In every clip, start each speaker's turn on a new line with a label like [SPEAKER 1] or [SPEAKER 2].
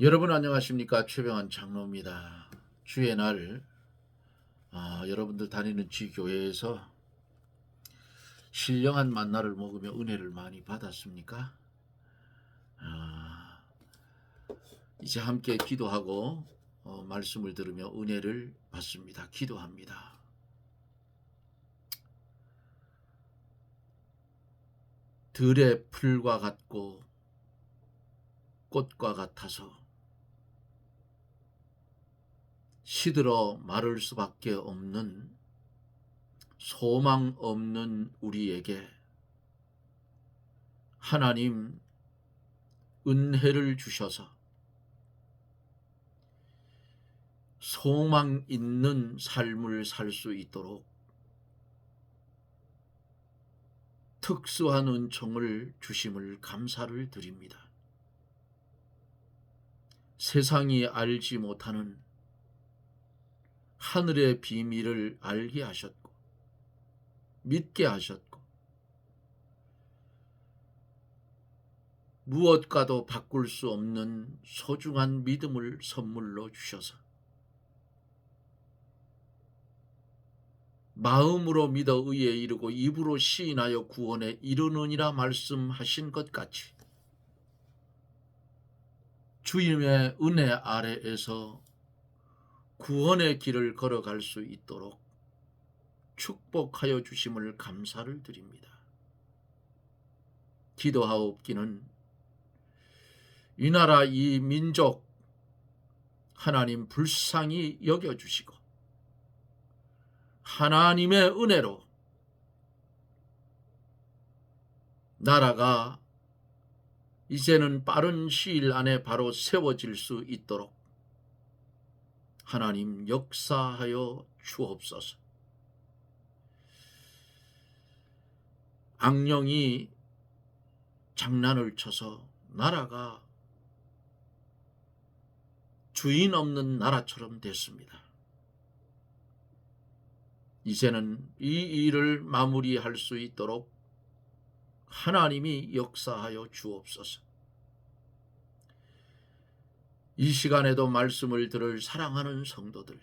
[SPEAKER 1] 여러분 안녕하십니까? 최병환 장로입니다. 주의 날 여러분들 다니는 지교회에서 신령한 만나를 먹으며 은혜를 많이 받았습니까? 아, 이제 함께 기도하고 말씀을 들으며 은혜를 받습니다. 기도합니다. 들의 풀과 같고 꽃과 같아서 시들어 마를 수밖에 없는 소망 없는 우리에게 하나님 은혜를 주셔서 소망 있는 삶을 살 수 있도록 특수한 은총을 주심을 감사를 드립니다. 세상이 알지 못하는 하늘의 비밀을 알게 하셨고 믿게 하셨고 무엇과도 바꿀 수 없는 소중한 믿음을 선물로 주셔서 마음으로 믿어 의에 이르고 입으로 시인하여 구원에 이르느니라 말씀하신 것 같이 주님의 은혜 아래에서 구원의 길을 걸어갈 수 있도록 축복하여 주심을 감사를 드립니다. 기도하옵기는 이 나라 이 민족 하나님 불쌍히 여겨주시고 하나님의 은혜로 나라가 이제는 빠른 시일 안에 바로 세워질 수 있도록 하나님 역사하여 주옵소서. 악령이 장난을 쳐서 나라가 주인 없는 나라처럼 됐습니다. 이제는 이 일을 마무리할 수 있도록 하나님이 역사하여 주옵소서. 이 시간에도 말씀을 들을 사랑하는 성도들,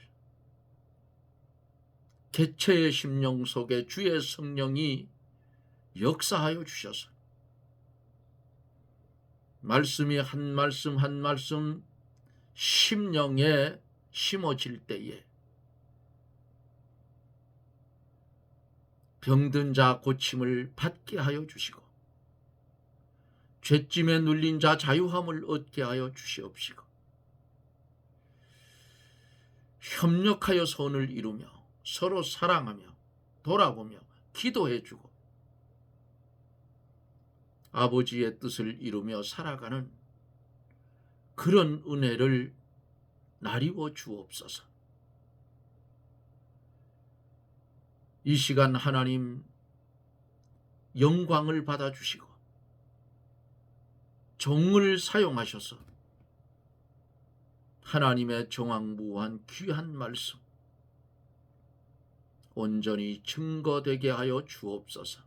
[SPEAKER 1] 개체의 심령 속에 주의 성령이 역사하여 주셔서 말씀이 한 말씀 한 말씀 심령에 심어질 때에 병든 자 고침을 받게 하여 주시고 죄짐에 눌린 자 자유함을 얻게 하여 주시옵시고 협력하여 선을 이루며 서로 사랑하며 돌아보며 기도해주고 아버지의 뜻을 이루며 살아가는 그런 은혜를 나리워 주옵소서. 이 시간 하나님 영광을 받아주시고 종을 사용하셔서 하나님의 정황무한 귀한 말씀 온전히 증거되게 하여 주옵소서.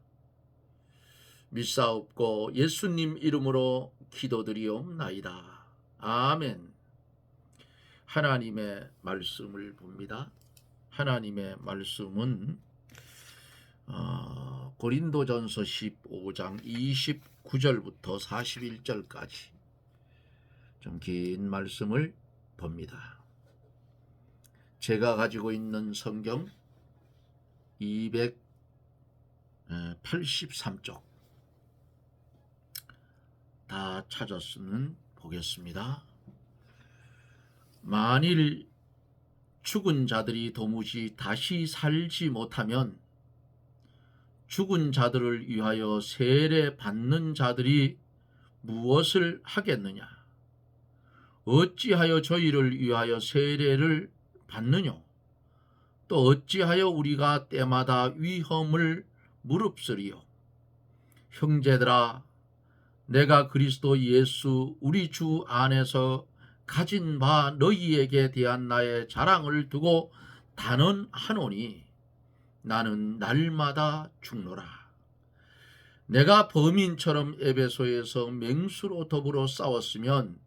[SPEAKER 1] 믿사옵고 예수님 이름으로 기도드리옵나이다. 아멘. 하나님의 말씀을 봅니다. 하나님의 말씀은 고린도전서 15장 29절부터 41절까지 좀 긴 말씀을 봅니다. 제가 가지고 있는 성경 283쪽 다 찾았으면 보겠습니다. 만일 죽은 자들이 도무지 다시 살지 못하면 죽은 자들을 위하여 세례 받는 자들이 무엇을 하겠느냐? 어찌하여 저희를 위하여 세례를 받느뇨? 또 어찌하여 우리가 때마다 위험을 무릅쓰리요? 형제들아, 내가 그리스도 예수 우리 주 안에서 가진 바 너희에게 대한 나의 자랑을 두고 단언하노니 나는 날마다 죽노라. 내가 범인처럼 에베소에서 맹수로 더불어 싸웠으면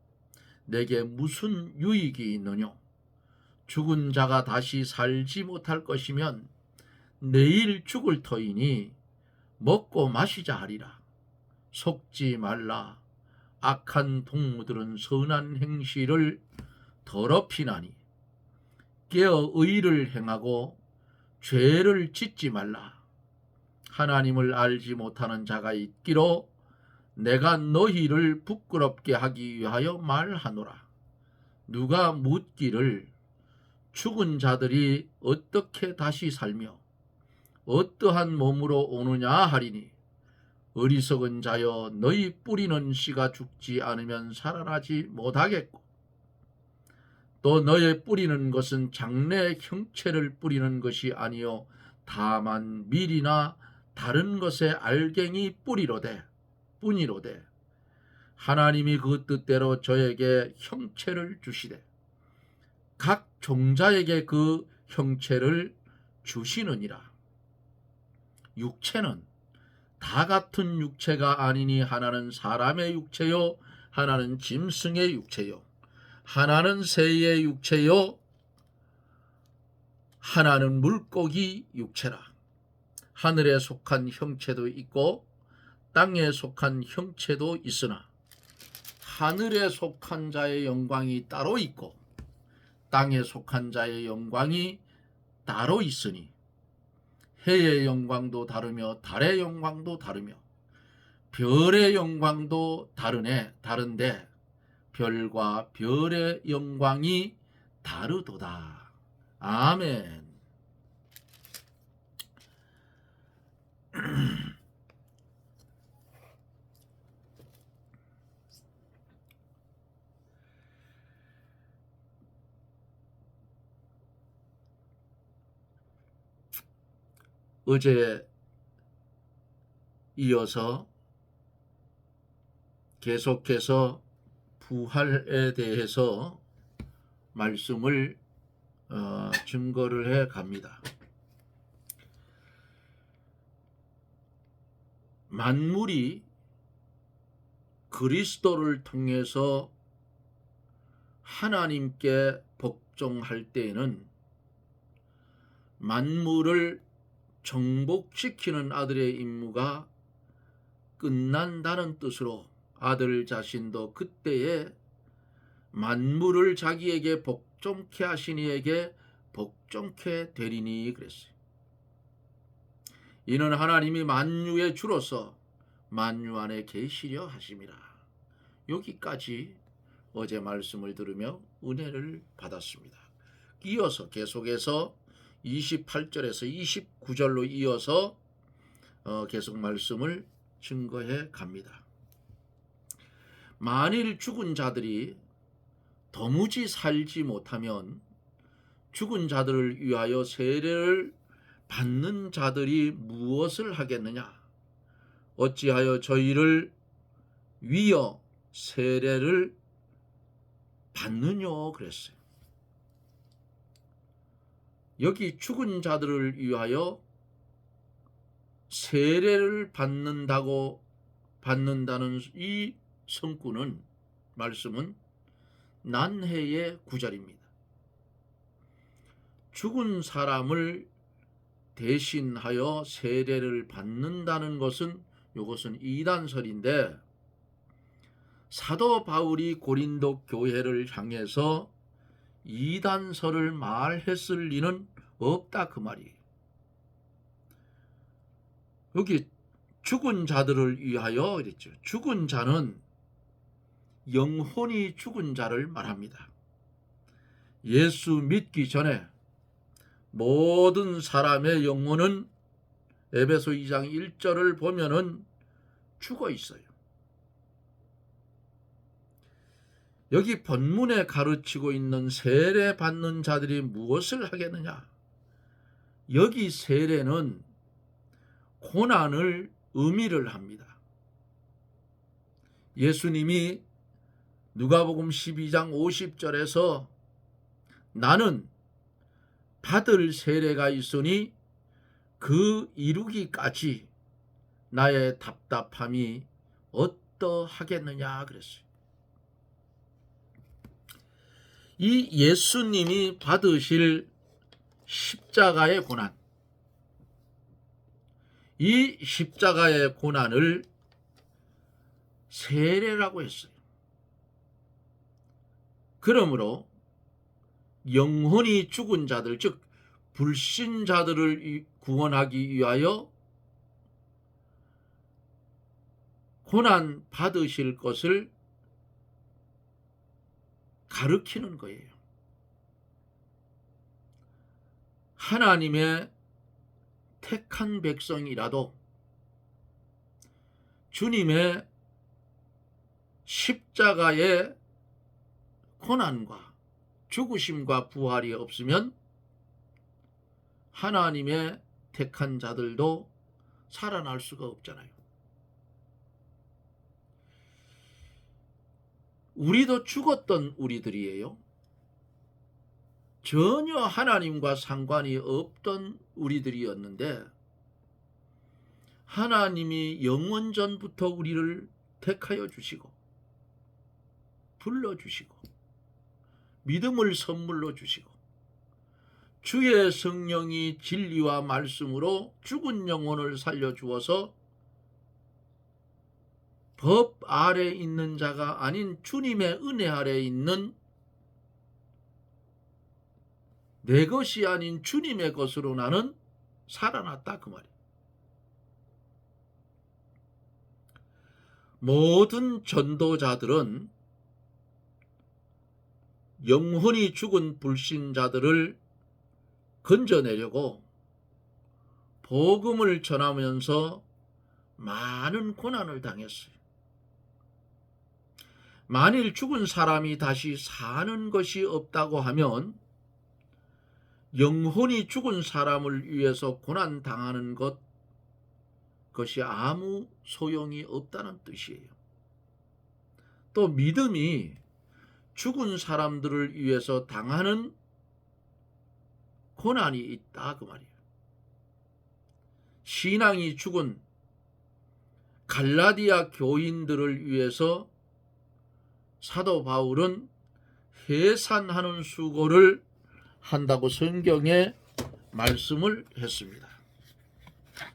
[SPEAKER 1] 내게 무슨 유익이 있느뇨? 죽은 자가 다시 살지 못할 것이면 내일 죽을 터이니 먹고 마시자 하리라. 속지 말라. 악한 동무들은 선한 행실을 더럽히나니 깨어 의를 행하고 죄를 짓지 말라. 하나님을 알지 못하는 자가 있기로 내가 너희를 부끄럽게 하기 위하여 말하노라. 누가 묻기를 죽은 자들이 어떻게 다시 살며 어떠한 몸으로 오느냐 하리니 어리석은 자여 너희 뿌리는 씨가 죽지 않으면 살아나지 못하겠고 또 너의 뿌리는 것은 장래 형체를 뿌리는 것이 아니요 다만 밀이나 다른 것의 알갱이 뿐이로되 하나님이 그 뜻대로 저에게 형체를 주시되 각 종자에게 그 형체를 주시느니라. 육체는 다 같은 육체가 아니니 하나는 사람의 육체요 하나는 짐승의 육체요 하나는 새의 육체요 하나는 물고기 육체라. 하늘에 속한 형체도 있고 땅에 속한 형체도 있으나 하늘에 속한 자의 영광이 따로 있고 땅에 속한 자의 영광이 따로 있으니 해의 영광도 다르며 달의 영광도 다르며 별의 영광도 다른데 별과 별의 영광이 다르도다. 아멘. 어제 이어서 계속해서 부활에 대해서 말씀을 증거를 해 갑니다. 만물이 그리스도를 통해서 하나님께 복종할 때에는 만물을 정복시키는 아들의 임무가 끝난다는 뜻으로 아들 자신도 그때에 만물을 자기에게 복종케 하신 이에게 복종케 되리니 그랬어요. 이는 하나님이 만유의 주로서 만유 안에 계시려 하심이라. 여기까지 어제 말씀을 들으며 은혜를 받았습니다. 이어서 계속해서 28절에서 29절로 이어서 계속 말씀을 증거해 갑니다. 만일 죽은 자들이 도무지 살지 못하면 죽은 자들을 위하여 세례를 받는 자들이 무엇을 하겠느냐? 어찌하여 저희를 위여 세례를 받느뇨? 그랬어요. 여기 죽은 자들을 위하여 세례를 받는다는 이 성구는 말씀은 난해의 구절입니다. 죽은 사람을 대신하여 세례를 받는다는 것은 이것은 이단설인데 사도 바울이 고린도 교회를 향해서 이단설을 말했을 리는 없다 그 말이에요. 여기 죽은 자들을 위하여 그랬죠. 죽은 자는 영혼이 죽은 자를 말합니다. 예수 믿기 전에 모든 사람의 영혼은 에베소 2장 1절을 보면은 죽어 있어요. 여기 본문에 가르치고 있는 세례 받는 자들이 무엇을 하겠느냐? 여기 세례는 고난을 의미를 합니다. 예수님이 누가복음 12장 50절에서 나는 받을 세례가 있으니 그 이루기까지 나의 답답함이 어떠하겠느냐 그랬어요. 이 예수님이 받으실 십자가의 고난, 이 십자가의 고난을 세례라고 했어요. 그러므로 영혼이 죽은 자들, 즉 불신자들을 구원하기 위하여 고난 받으실 것을 가르치는 거예요. 하나님의 택한 백성이라도 주님의 십자가의 고난과 죽으심과 부활이 없으면 하나님의 택한 자들도 살아날 수가 없잖아요. 우리도 죽었던 우리들이에요. 전혀 하나님과 상관이 없던 우리들이었는데 하나님이 영원전부터 우리를 택하여 주시고 불러주시고 믿음을 선물로 주시고 주의 성령이 진리와 말씀으로 죽은 영혼을 살려주어서 법 아래 있는 자가 아닌 주님의 은혜 아래 있는 내 것이 아닌 주님의 것으로 나는 살아났다 그 말이에요. 모든 전도자들은 영혼이 죽은 불신자들을 건져내려고 복음을 전하면서 많은 고난을 당했어요. 만일 죽은 사람이 다시 사는 것이 없다고 하면 영혼이 죽은 사람을 위해서 고난 당하는 것이 아무 소용이 없다는 뜻이에요. 또 믿음이 죽은 사람들을 위해서 당하는 고난이 있다 그 말이에요. 신앙이 죽은 갈라디아 교인들을 위해서 사도 바울은 해산하는 수고를 한다고 성경에 말씀을 했습니다.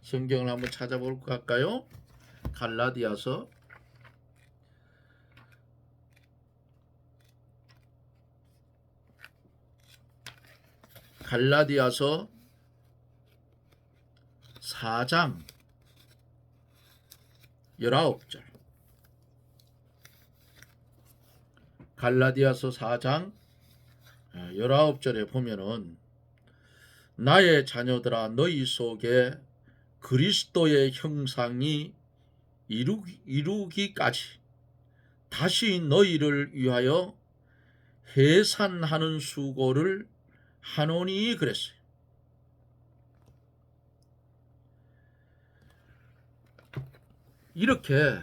[SPEAKER 1] 성경을 한번 찾아볼까 할까요? 갈라디아서 4장 19절. 갈라디아서 4장 19절에 보면은 나의 자녀들아 너희 속에 그리스도의 형상이 이루기까지 다시 너희를 위하여 해산하는 수고를 하노니 그랬어요. 이렇게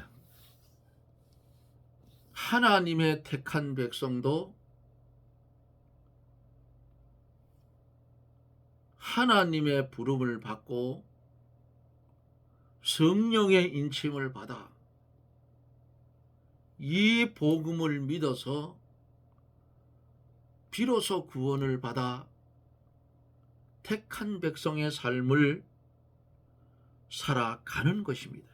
[SPEAKER 1] 하나님의 택한 백성도 하나님의 부름을 받고 성령의 인침을 받아 이 복음을 믿어서 비로소 구원을 받아 택한 백성의 삶을 살아가는 것입니다.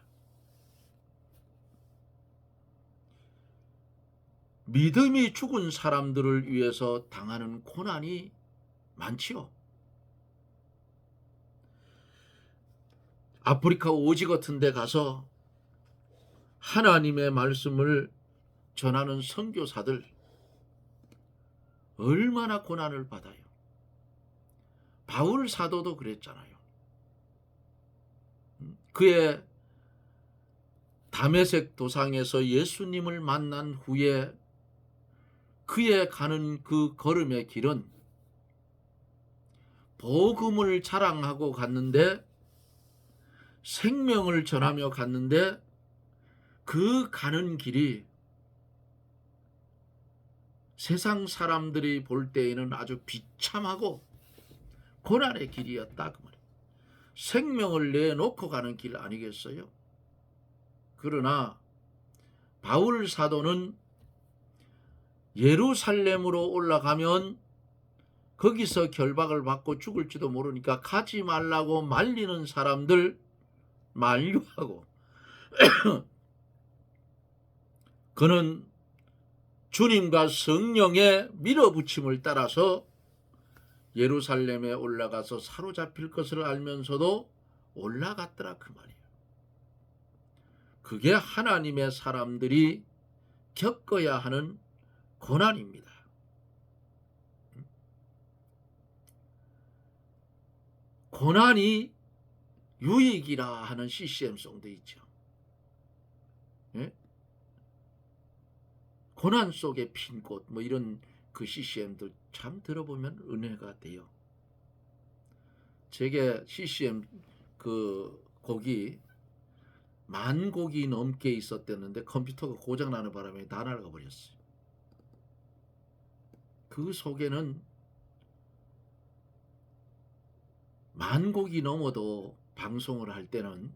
[SPEAKER 1] 믿음이 죽은 사람들을 위해서 당하는 고난이 많지요. 아프리카 오지 같은 데 가서 하나님의 말씀을 전하는 선교사들 얼마나 고난을 받아요. 바울 사도도 그랬잖아요. 그의 다메섹 도상에서 예수님을 만난 후에 그의 가는 그 걸음의 길은 복음을 자랑하고 갔는데 생명을 전하며 갔는데 그 가는 길이 세상 사람들이 볼 때에는 아주 비참하고 고난의 길이었다 그 말이에요. 생명을 내놓고 가는 길 아니겠어요? 그러나 바울 사도는 예루살렘으로 올라가면 거기서 결박을 받고 죽을지도 모르니까 가지 말라고 말리는 사람들 만류하고 그는 주님과 성령의 밀어붙임을 따라서 예루살렘에 올라가서 사로잡힐 것을 알면서도 올라갔더라 그 말이에요. 그게 하나님의 사람들이 겪어야 하는 고난입니다. 고난이 유익이라 하는 CCM송도 있죠. 예? 고난 속에 핀 꽃 뭐 이런 그 CCM들 참 들어보면 은혜가 돼요. 제게 CCM 그 곡이 10,000곡이 넘게 있었댔는데 컴퓨터가 고장나는 바람에 다 날아가 버렸어요. 그 속에는 10,000곡이 넘어도 방송을 할 때는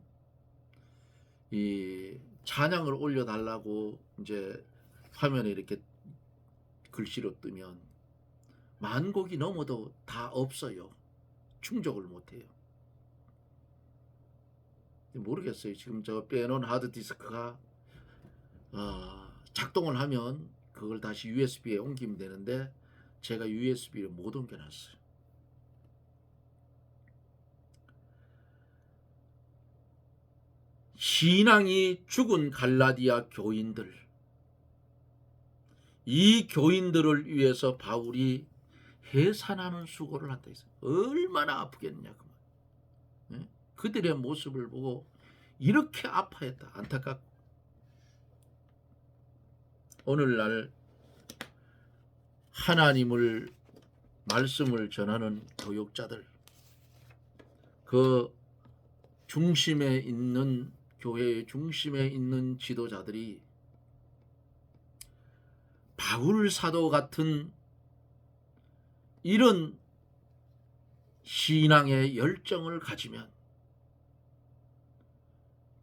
[SPEAKER 1] 이 찬양을 올려달라고 이제 화면에 이렇게 글씨로 뜨면 10,000곡이 넘어도 다 없어요. 충족을 못해요. 모르겠어요. 지금 저 빼놓은 하드디스크가 작동을 하면 그걸 다시 USB에 옮기면 되는데 제가 USB를 못 옮겨놨어요. 신앙이 죽은 갈라디아 교인들, 이 교인들을 위해서 바울이 해산하는 수고를 한다 했어요. 얼마나 아프겠느냐 그 말. 그들의 모습을 보고 이렇게 아파했다. 안타깝고 오늘날 하나님을 말씀을 전하는 교육자들, 그 중심에 있는 교회의 중심에 있는 지도자들이 바울 사도 같은 이런 신앙의 열정을 가지면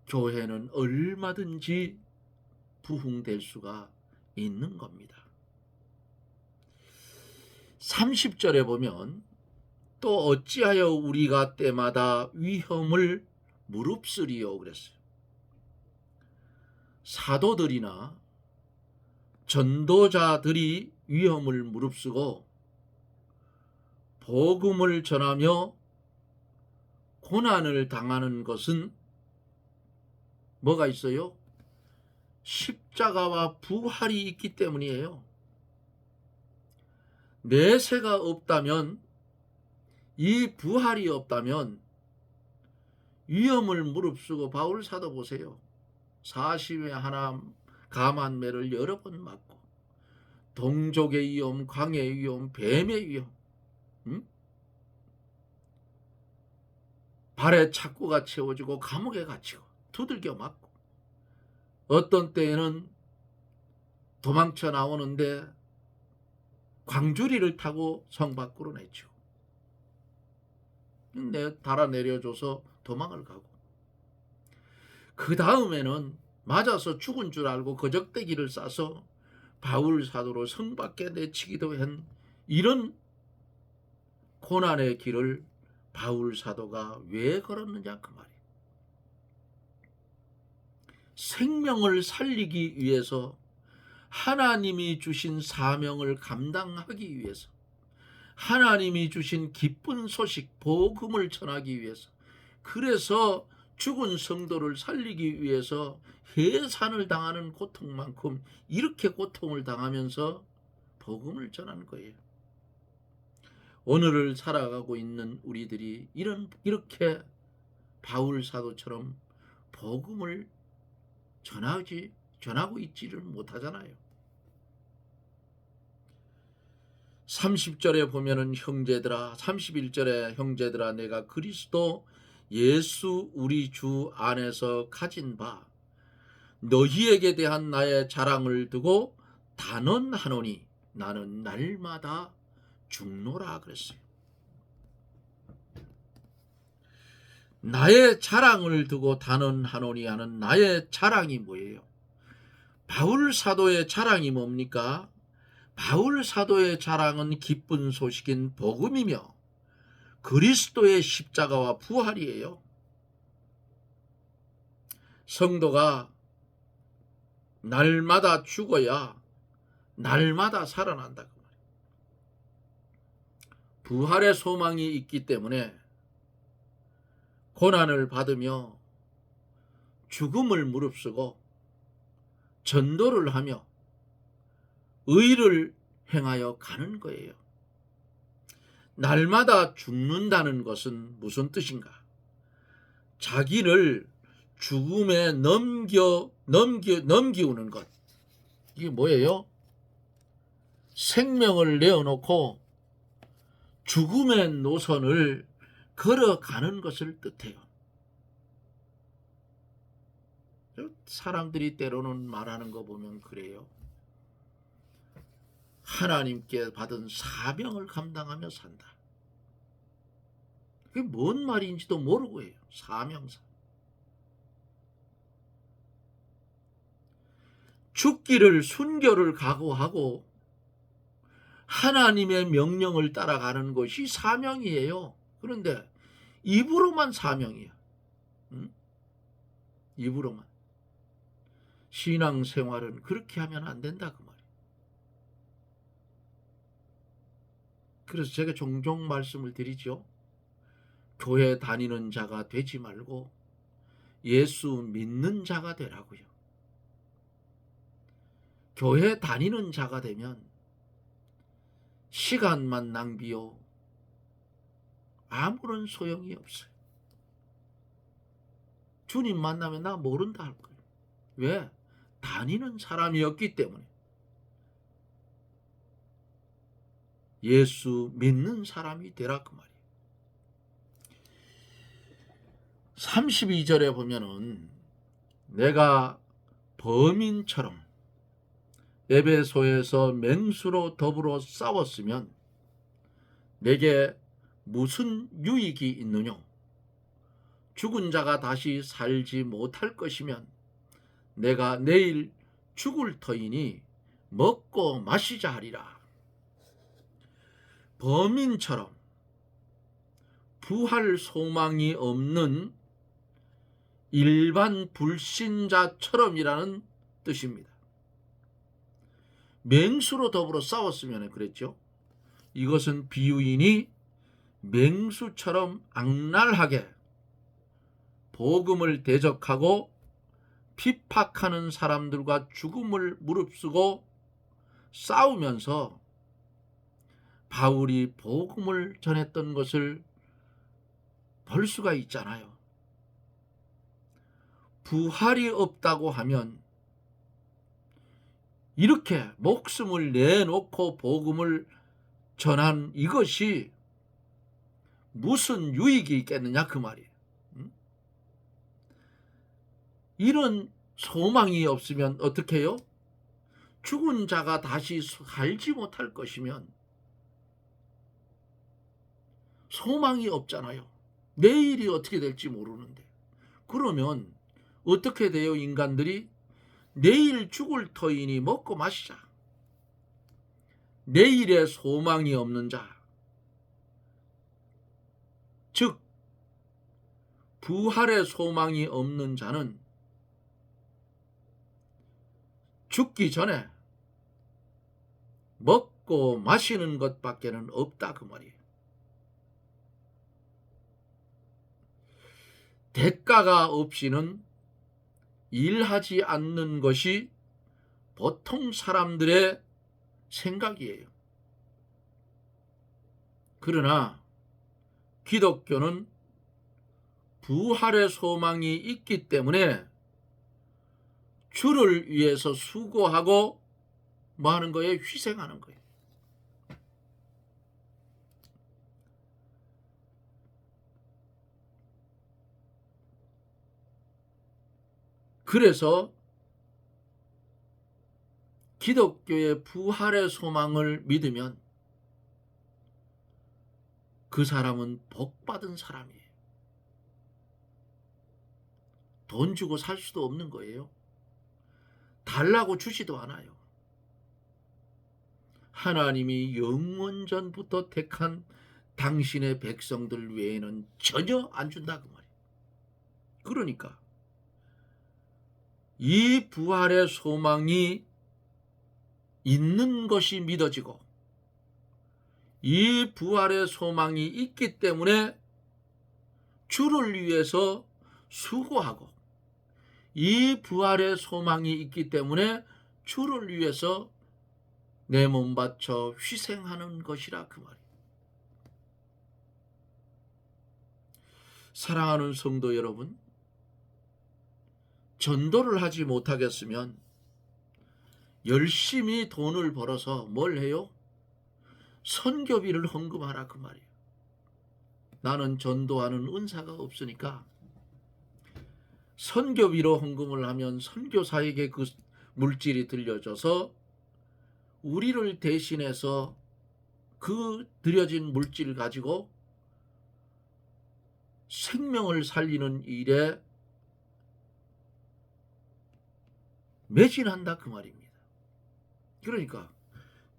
[SPEAKER 1] 교회는 얼마든지 부흥될 수가 있는 겁니다. 30절에 보면 또 어찌하여 우리가 때마다 위험을 무릅쓰리요 그랬어요. 사도들이나 전도자들이 위험을 무릅쓰고 복음을 전하며 고난을 당하는 것은 뭐가 있어요? 십자가와 부활이 있기 때문이에요. 내세가 없다면, 이 부활이 없다면 위험을 무릅쓰고 바울 사도 보세요. 사심의 하나 감한매를 여러 번 맞고 동족의 위험, 광해의 위험, 뱀의 위험, 발에 착고가 채워지고 감옥에 갇히고 두들겨 맞고 어떤 때에는 도망쳐 나오는데 광주리를 타고 성 밖으로 내치고 달아내려줘서 도망을 가고 그 다음에는 맞아서 죽은 줄 알고 거적대기를 싸서 바울 사도로 성 밖에 내치기도 한 이런 고난의 길을 바울 사도가 왜 걸었느냐 그 말이에요. 생명을 살리기 위해서, 하나님이 주신 사명을 감당하기 위해서, 하나님이 주신 기쁜 소식 복음을 전하기 위해서, 그래서 죽은 성도를 살리기 위해서 해산을 당하는 고통만큼 이렇게 고통을 당하면서 복음을 전하는 거예요. 오늘을 살아가고 있는 우리들이 이렇게 바울 사도처럼 복음을 전하고 있지를 못하잖아요. 30절에 보면은 형제들아, 31절에 형제들아, 내가 그리스도 예수 우리 주 안에서 가진 바 너희에게 대한 나의 자랑을 두고 단언하노니 나는 날마다 죽노라 그랬어요. 나의 자랑을 두고 단언하노니 하는 나의 자랑이 뭐예요? 바울 사도의 자랑이 뭡니까? 바울 사도의 자랑은 기쁜 소식인 복음이며 그리스도의 십자가와 부활이에요. 성도가 날마다 죽어야 날마다 살아난다 그 말이에요. 부활의 소망이 있기 때문에 고난을 받으며 죽음을 무릅쓰고 전도를 하며 의를 행하여 가는 거예요. 날마다 죽는다는 것은 무슨 뜻인가? 자기를 죽음에 넘기우는 것. 이게 뭐예요? 생명을 내어놓고 죽음의 노선을 걸어가는 것을 뜻해요. 사람들이 때로는 말하는 거 보면 그래요. 하나님께 받은 사명을 감당하며 산다. 그게 뭔 말인지도 모르고 해요. 사명사. 죽기를 순교를 각오하고 하나님의 명령을 따라가는 것이 사명이에요. 그런데 입으로만 사명이야. 응? 입으로만. 신앙생활은 그렇게 하면 안 된다 그 말이에요. 그래서 제가 종종 말씀을 드리죠. 교회 다니는 자가 되지 말고 예수 믿는 자가 되라고요. 교회 다니는 자가 되면 시간만 낭비요. 아무런 소용이 없어요. 주님 만나면 나 모른다 할 거예요. 왜? 다니는 사람이었기 때문에. 예수 믿는 사람이 되라 그 말이에요. 32절에 보면은 내가 범인처럼 에베소에서 맹수로 더불어 싸웠으면 내게 무슨 유익이 있느냐? 죽은 자가 다시 살지 못할 것이면 내가 내일 죽을 터이니 먹고 마시자 하리라. 범인처럼 부활 소망이 없는 일반 불신자처럼이라는 뜻입니다. 맹수로 더불어 싸웠으면 그랬죠. 이것은 비유인이 맹수처럼 악랄하게 복음을 대적하고 핍박하는 사람들과 죽음을 무릅쓰고 싸우면서 바울이 복음을 전했던 것을 볼 수가 있잖아요. 부활이 없다고 하면 이렇게 목숨을 내놓고 복음을 전한 이것이 무슨 유익이 있겠느냐 그 말이에요. 이런 소망이 없으면 어떻게 해요? 죽은 자가 다시 살지 못할 것이면 소망이 없잖아요. 내일이 어떻게 될지 모르는데. 그러면 어떻게 돼요? 인간들이 내일 죽을 터이니 먹고 마시자. 내일에 소망이 없는 자, 즉 부활의 소망이 없는 자는 죽기 전에 먹고 마시는 것밖에는 없다 그 말이에요. 대가가 없이는 일하지 않는 것이 보통 사람들의 생각이에요. 그러나 기독교는 부활의 소망이 있기 때문에 주를 위해서 수고하고 뭐 하는 거예요? 희생하는 거예요. 그래서 기독교의 부활의 소망을 믿으면 그 사람은 복받은 사람이에요. 돈 주고 살 수도 없는 거예요. 달라고 주지도 않아요. 하나님이 영원전부터 택한 당신의 백성들 외에는 전혀 안 준다 그 말이에요. 그러니까 이 부활의 소망이 있는 것이 믿어지고, 이 부활의 소망이 있기 때문에 주를 위해서 수고하고, 이 부활의 소망이 있기 때문에 주를 위해서 내 몸 바쳐 희생하는 것이라 그 말이에요. 사랑하는 성도 여러분, 전도를 하지 못하겠으면 열심히 돈을 벌어서 뭘 해요? 선교비를 헌금하라 그 말이에요. 나는 전도하는 은사가 없으니까 선교비로 헌금을 하면 선교사에게 그 물질이 들려져서 우리를 대신해서 그 들여진 물질 가지고 생명을 살리는 일에 매진한다 그 말입니다. 그러니까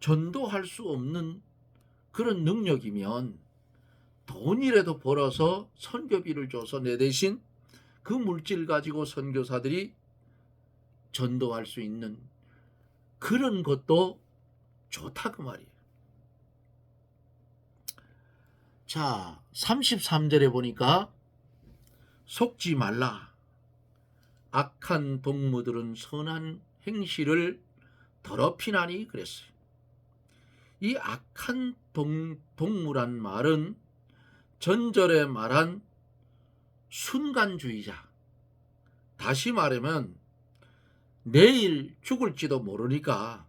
[SPEAKER 1] 전도할 수 없는 그런 능력이면 돈이라도 벌어서 선교비를 줘서 내 대신 그 물질 가지고 선교사들이 전도할 수 있는 그런 것도 좋다 그 말이에요. 자, 33절에 보니까 속지 말라. 악한 동무들은 선한 행실을 더럽히나니 그랬어요. 이 악한 동무란 말은 전절에 말한 순간주의자, 다시 말하면 내일 죽을지도 모르니까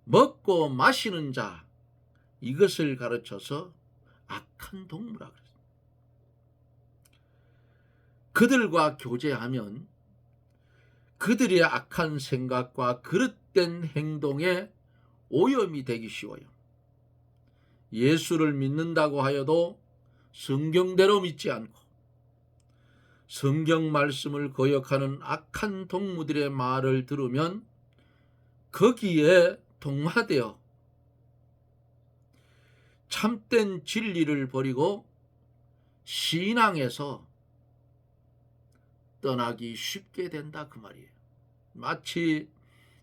[SPEAKER 1] 먹고 마시는 자, 이것을 가르쳐서 악한 동무라 그랬어요. 그들과 교제하면 그들의 악한 생각과 그릇된 행동에 오염이 되기 쉬워요. 예수를 믿는다고 하여도 성경대로 믿지 않고 성경 말씀을 거역하는 악한 동무들의 말을 들으면 거기에 동화되어 참된 진리를 버리고 신앙에서 떠나기 쉽게 된다 그 말이에요. 마치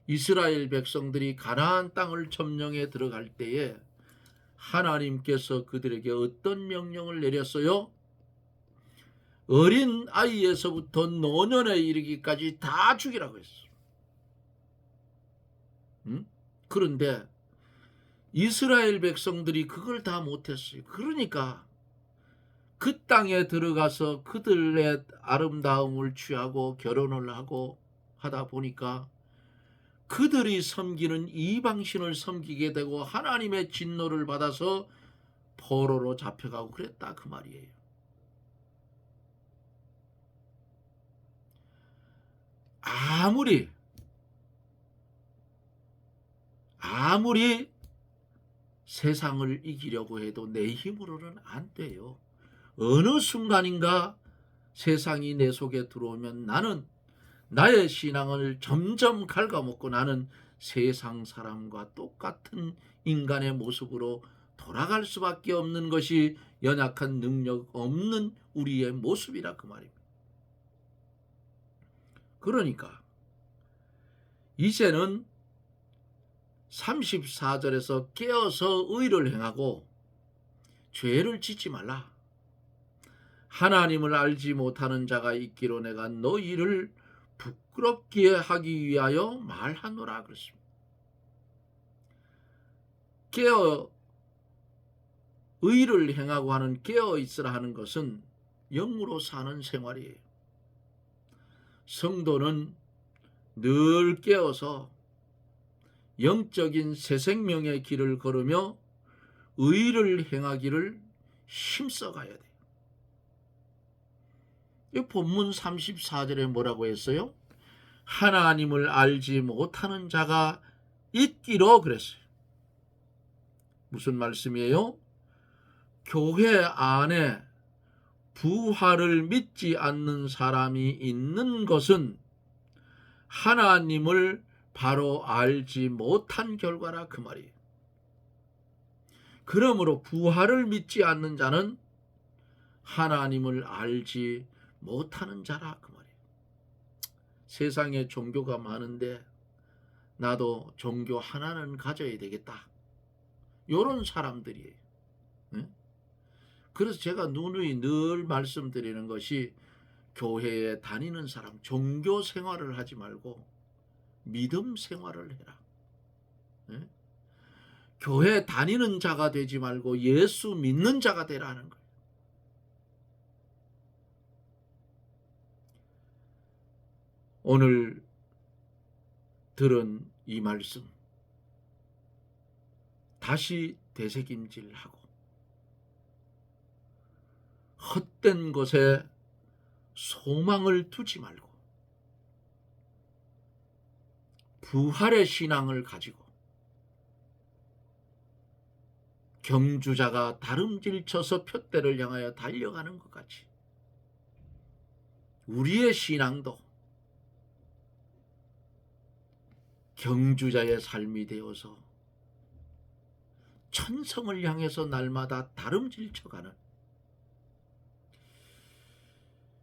[SPEAKER 1] 이스라엘 백성들이 가나안 땅을 점령해 들어갈 때에 하나님께서 그들에게 어떤 명령을 내렸어요? 어린 아이에서부터 노년에 이르기까지 다 죽이라고 했어요. 그런데 이스라엘 백성들이 그걸 다 못했어요. 그러니까 그 땅에 들어가서 그들의 아름다움을 취하고 결혼을 하고 하다 보니까 그들이 섬기는 이방신을 섬기게 되고 하나님의 진노를 받아서 포로로 잡혀가고 그랬다 그 말이에요. 아무리 세상을 이기려고 해도 내 힘으로는 안 돼요. 어느 순간인가 세상이 내 속에 들어오면 나는 나의 신앙을 점점 갉아먹고 나는 세상 사람과 똑같은 인간의 모습으로 돌아갈 수밖에 없는 것이 연약한 능력 없는 우리의 모습이라 그 말입니다. 그러니까 이제는 34절에서 깨어서 의를 행하고 죄를 짓지 말라. 하나님을 알지 못하는 자가 있기로 내가 너희를 부끄럽게 하기 위하여 말하노라 그랬습니다. 깨어 의를 행하고 하는 깨어 있으라 하는 것은 영으로 사는 생활이에요. 성도는 늘 깨어서 영적인 새 생명의 길을 걸으며 의를 행하기를 힘써 가야 돼요. 이 본문 34절에 뭐라고 했어요? 하나님을 알지 못하는 자가 있기로 그랬어요. 무슨 말씀이에요? 교회 안에 부활을 믿지 않는 사람이 있는 것은 하나님을 바로 알지 못한 결과라 그 말이에요. 그러므로 부활을 믿지 않는 자는 하나님을 알지 못하는 자라 그 말이에요. 세상에 종교가 많은데 나도 종교 하나는 가져야 되겠다. 이런 사람들이에요. 네? 그래서 제가 누누이 늘 말씀드리는 것이 교회에 다니는 사람, 종교 생활을 하지 말고 믿음 생활을 해라. 네? 교회 다니는 자가 되지 말고 예수 믿는 자가 되라는 거예요. 오늘 들은 이 말씀 다시 되새김질하고 헛된 것에 소망을 두지 말고 부활의 신앙을 가지고 경주자가 다름질쳐서 푯대를 향하여 달려가는 것 같이 우리의 신앙도 경주자의 삶이 되어서 천성을 향해서 날마다 다름질쳐가는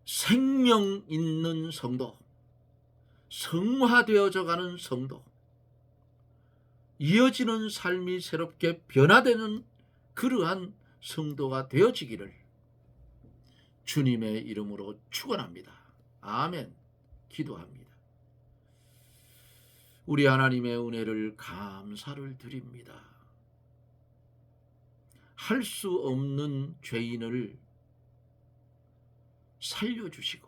[SPEAKER 1] 생명 있는 성도, 성화되어져 가는 성도, 이어지는 삶이 새롭게 변화되는 그러한 성도가 되어지기를 주님의 이름으로 축원합니다. 아멘. 기도합니다. 우리 하나님의 은혜를 감사를 드립니다. 할 수 없는 죄인을 살려주시고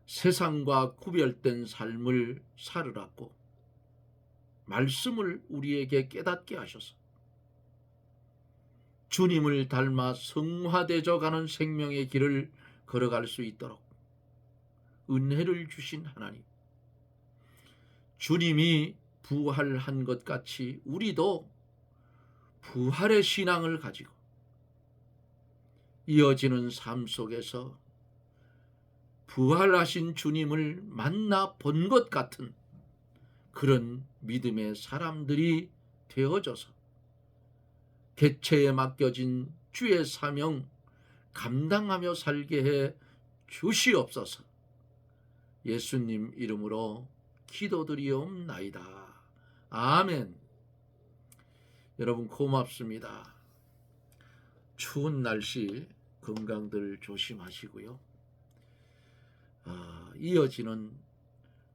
[SPEAKER 1] 세상과 구별된 삶을 살으라고 말씀을 우리에게 깨닫게 하셔서 주님을 닮아 성화되어 가는 생명의 길을 걸어갈 수 있도록 은혜를 주신 하나님, 주님이 부활한 것 같이 우리도 부활의 신앙을 가지고 이어지는 삶 속에서 부활하신 주님을 만나 본 것 같은 그런 믿음의 사람들이 되어져서 개체에 맡겨진 주의 사명 감당하며 살게 해 주시옵소서. 예수님 이름으로 기도드리옵나이다. 아멘. 여러분 고맙습니다. 추운 날씨 건강들 조심하시고요. 이어지는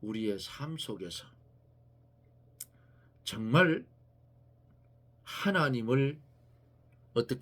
[SPEAKER 1] 우리의 삶 속에서 정말 하나님을 어떻게